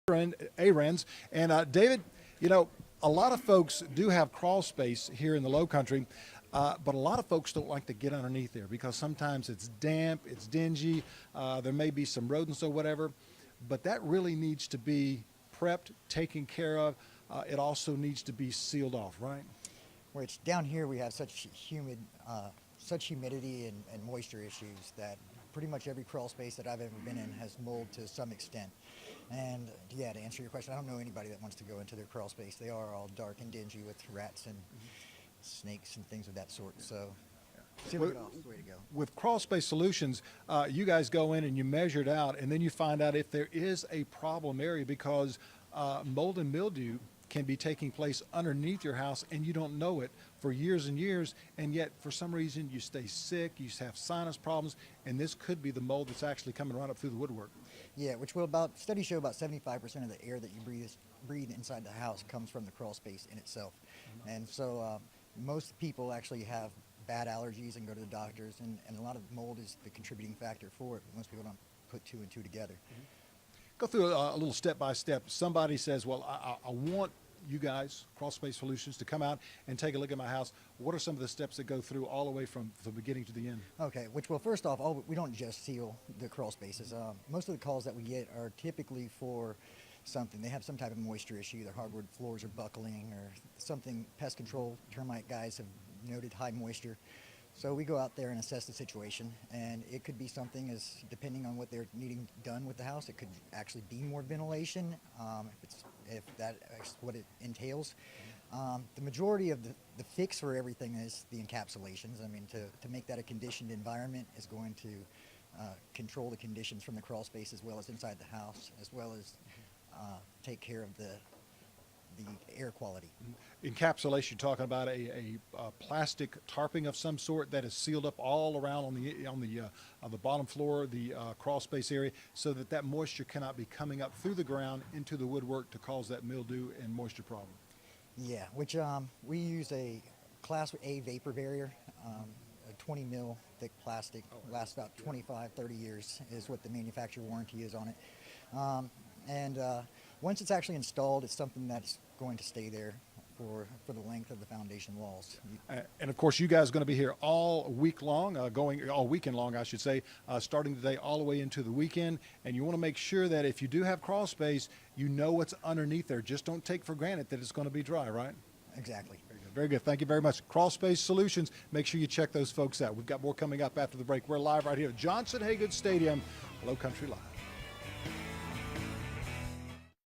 Ahrens. And David, you know, a lot of folks do have crawl space here in the Lowcountry, but a lot of folks don't like to get underneath there because sometimes it's damp, it's dingy, there may be some rodents or whatever, but that really needs to be prepped, taken care of. It also needs to be sealed off, right? Which down here we have such humidity and moisture issues that pretty much every crawl space that I've ever been in has mold to some extent. And yeah, to answer your question, I don't know anybody that wants to go into their crawl space. They are all dark and dingy with rats and snakes and things of that sort. So sealing it off is the way to go. With Crawlspace Solutions, you guys go in and you measure it out, and then you find out if there is a problem area because mold and mildew can be taking place underneath your house and you don't know it for years and years, and yet for some reason you stay sick, you have sinus problems, and this could be the mold that's actually coming right up through the woodwork. Yeah, which studies show about 75% of the air that you breathe inside the house comes from the crawl space in itself. And so most people actually have bad allergies and go to the doctors, and a lot of mold is the contributing factor for it. Most people don't put two and two together. Go through a little step-by-step. Somebody says, well, I want you guys, Crawlspace Solutions, to come out and take a look at my house. What are some of the steps that go through all the way from the beginning to the end? Okay, well, first off, we don't just seal the crawl spaces. Most of the calls that we get are typically for something. They have some type of moisture issue. Their hardwood floors are buckling or something. Pest control, termite guys have noted high moisture. So we go out there and assess the situation, and it could be something as, depending on what they're needing done with the house, it could actually be more ventilation, if that's what it entails. The majority of the fix for everything is the encapsulations. I mean, to make that a conditioned environment is going to control the conditions from the crawl space as well as inside the house, as well as take care of the air quality. Encapsulation, you're talking about a plastic tarping of some sort that is sealed up all around on the bottom floor, the crawl space area, so that moisture cannot be coming up through the ground into the woodwork to cause that mildew and moisture problem. Yeah, which we use a Class A vapor barrier, a 20 mil thick plastic, lasts about 25, 30 years is what the manufacturer warranty is on it. Once it's actually installed, it's something that's going to stay there for the length of the foundation walls. And of course, you guys are going to be here all week long, going all weekend long, I should say, starting today all the way into the weekend. And you want to make sure that if you do have crawl space, you know what's underneath there. Just don't take for granted that it's going to be dry, right? Exactly. Very good. Very good. Thank you very much. Crawlspace Solutions. Make sure you check those folks out. We've got more coming up after the break. We're live right here at Johnson Haygood Stadium, Lowcountry Live.